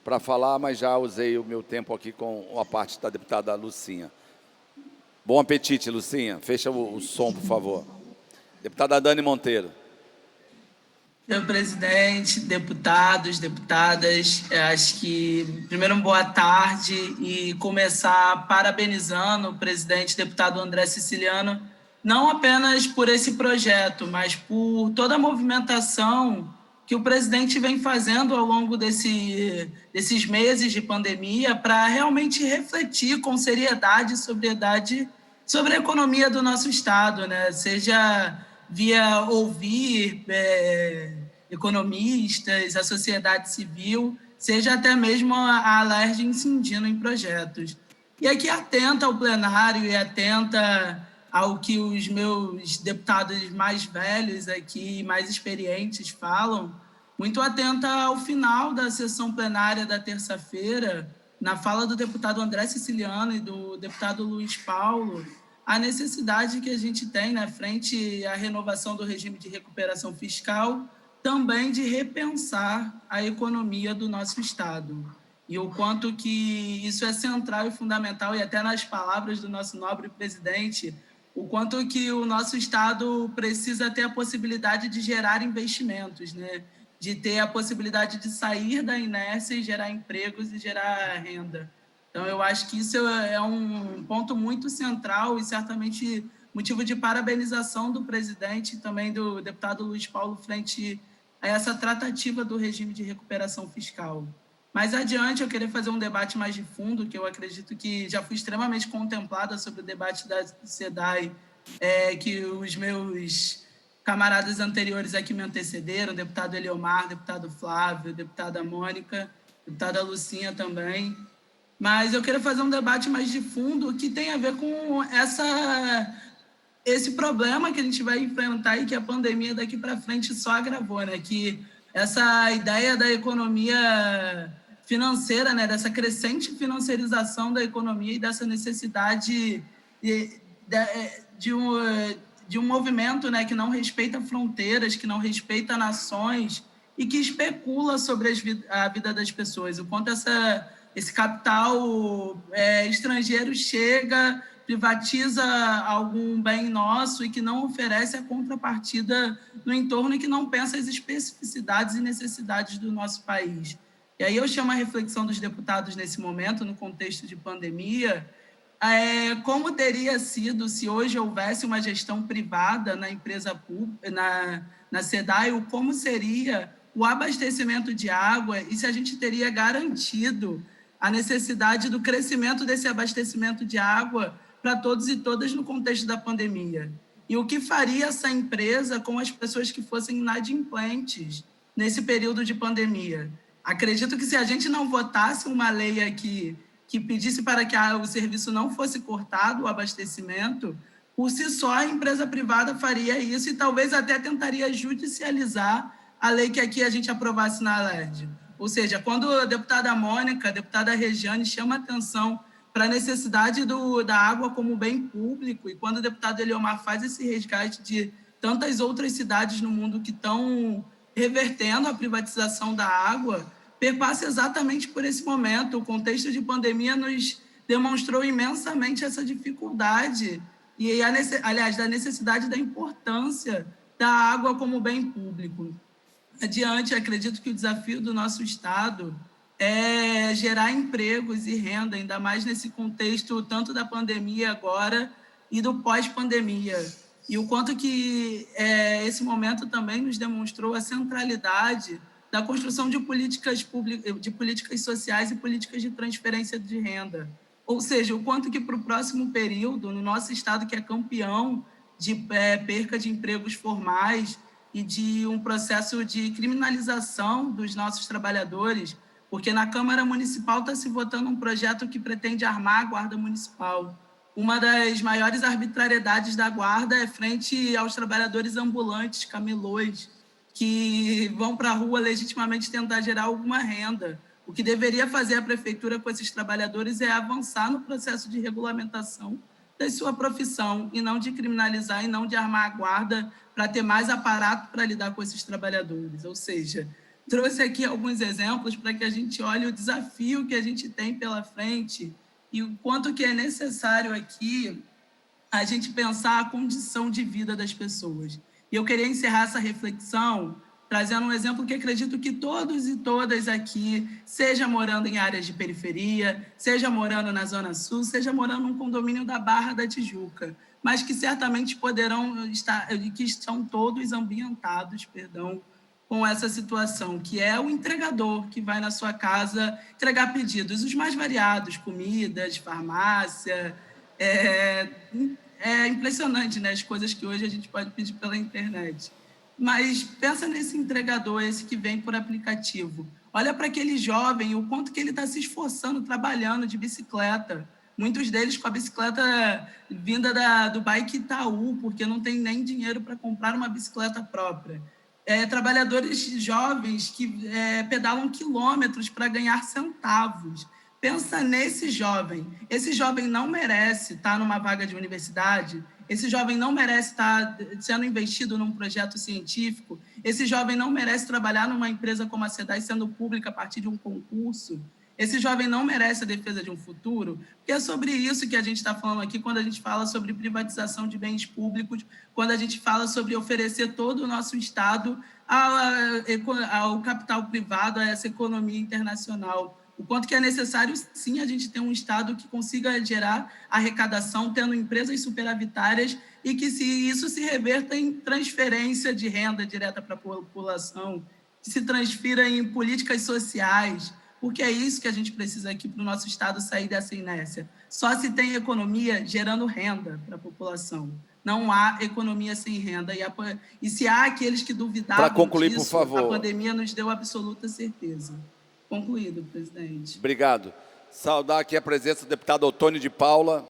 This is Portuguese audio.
para falar, mas já usei o meu tempo aqui com a parte da deputada Lucinha. Bom apetite, Lucinha. Fecha o som, por favor. Deputada Dani Monteiro. Senhor presidente, deputados, deputadas, acho que, primeiro, uma boa tarde e começar parabenizando o presidente, deputado André Siciliano, não apenas por esse projeto, mas por toda a movimentação que o presidente vem fazendo ao longo desses meses de pandemia para realmente refletir com seriedade e sobriedade sobre a economia do nosso Estado, né? Seja via ouvir economistas, a sociedade civil, seja até mesmo a Alerj incidindo em projetos. E aqui atenta ao plenário e atenta ao que os meus deputados mais velhos aqui, mais experientes falam, muito atenta ao final da sessão plenária da terça-feira, na fala do deputado André Siciliano e do deputado Luiz Paulo, a necessidade que a gente tem, né, frente à renovação do regime de recuperação fiscal, também de repensar a economia do nosso Estado. E o quanto que isso é central e fundamental, e até nas palavras do nosso nobre presidente, o quanto que o nosso Estado precisa ter a possibilidade de gerar investimentos, né? De ter a possibilidade de sair da inércia e gerar empregos e gerar renda. Então, eu acho que isso é um ponto muito central e certamente motivo de parabenização do presidente e também do deputado Luiz Paulo frente a essa tratativa do regime de recuperação fiscal. Mais adiante, eu queria fazer um debate mais de fundo, que eu acredito que já fui extremamente contemplada sobre o debate da SEDAI, que os meus camaradas anteriores aqui me antecederam, deputado Eliomar, deputado Flávio, deputada Mônica, deputada Lucinha também. Mas eu quero fazer um debate mais de fundo que tem a ver com esse problema que a gente vai enfrentar e que a pandemia daqui para frente só agravou, né? Que essa ideia da economia financeira, né? Dessa crescente financiarização da economia e dessa necessidade de um movimento, né? Que não respeita fronteiras, que não respeita nações e que especula sobre a vida das pessoas. O quanto esse capital estrangeiro chega, privatiza algum bem nosso e que não oferece a contrapartida no entorno e que não pensa as especificidades e necessidades do nosso país. E aí eu chamo a reflexão dos deputados nesse momento, no contexto de pandemia, como teria sido se hoje houvesse uma gestão privada na empresa pública, na SEDAI, ou como seria o abastecimento de água e se a gente teria garantido a necessidade do crescimento desse abastecimento de água para todos e todas no contexto da pandemia. E o que faria essa empresa com as pessoas que fossem inadimplentes nesse período de pandemia? Acredito que se a gente não votasse uma lei aqui que pedisse para que o serviço não fosse cortado, o abastecimento, por si só a empresa privada faria isso e talvez até tentaria judicializar a lei que aqui a gente aprovasse na Alerj. Ou seja, quando a deputada Mônica, a deputada Regiane chama atenção para a necessidade da água como bem público, e quando o deputado Eliomar faz esse resgate de tantas outras cidades no mundo que estão revertendo a privatização da água, perpassa exatamente por esse momento. O contexto de pandemia nos demonstrou imensamente essa dificuldade, aliás, da necessidade da importância da água como bem público. Adiante, acredito que o desafio do nosso Estado é gerar empregos e renda, ainda mais nesse contexto tanto da pandemia agora e do pós-pandemia. E o quanto que esse momento também nos demonstrou a centralidade da construção de políticas sociais e políticas de transferência de renda. Ou seja, o quanto que para o próximo período, no nosso Estado, que é campeão de perca de empregos formais, e de um processo de criminalização dos nossos trabalhadores, porque na Câmara Municipal está se votando um projeto que pretende armar a Guarda Municipal. Uma das maiores arbitrariedades da Guarda é frente aos trabalhadores ambulantes, camelôs, que vão para a rua legitimamente tentar gerar alguma renda. O que deveria fazer a Prefeitura com esses trabalhadores é avançar no processo de regulamentação da sua profissão e não de criminalizar e não de armar a guarda para ter mais aparato para lidar com esses trabalhadores. Ou seja, trouxe aqui alguns exemplos para que a gente olhe o desafio que a gente tem pela frente e o quanto que é necessário aqui a gente pensar a condição de vida das pessoas. E eu queria encerrar essa reflexão trazendo um exemplo que acredito que todos e todas aqui, seja morando em áreas de periferia, seja morando na Zona Sul, seja morando num condomínio da Barra da Tijuca, mas que certamente poderão estar, que estão todos ambientados, com essa situação, que é o entregador que vai na sua casa entregar pedidos, os mais variados, comidas, farmácia. É impressionante, né, as coisas que hoje a gente pode pedir pela internet. Mas pensa nesse entregador, esse que vem por aplicativo. Olha para aquele jovem, o quanto que ele está se esforçando, trabalhando de bicicleta. Muitos deles com a bicicleta vinda do Bike Itaú, porque não tem nem dinheiro para comprar uma bicicleta própria. Trabalhadores jovens que pedalam quilômetros para ganhar centavos. Pensa nesse jovem. Esse jovem não merece estar numa vaga de universidade. Esse jovem não merece estar sendo investido num projeto científico. Esse jovem não merece trabalhar numa empresa como a SEDAI sendo pública a partir de um concurso. Esse jovem não merece a defesa de um futuro, porque é sobre isso que a gente está falando aqui quando a gente fala sobre privatização de bens públicos, quando a gente fala sobre oferecer todo o nosso Estado ao capital privado, a essa economia internacional. O quanto que é necessário, sim, a gente ter um Estado que consiga gerar arrecadação, tendo empresas superavitárias e que isso se reverta em transferência de renda direta para a população, que se transfira em políticas sociais, porque é isso que a gente precisa aqui para o nosso Estado sair dessa inércia. Só se tem economia gerando renda para a população. Não há economia sem renda. E se há aqueles que duvidavam para concluir, disso, por favor. a pandemia nos deu absoluta certeza. Concluído, presidente. Obrigado. Saudar aqui a presença do deputado Otônio de Paula.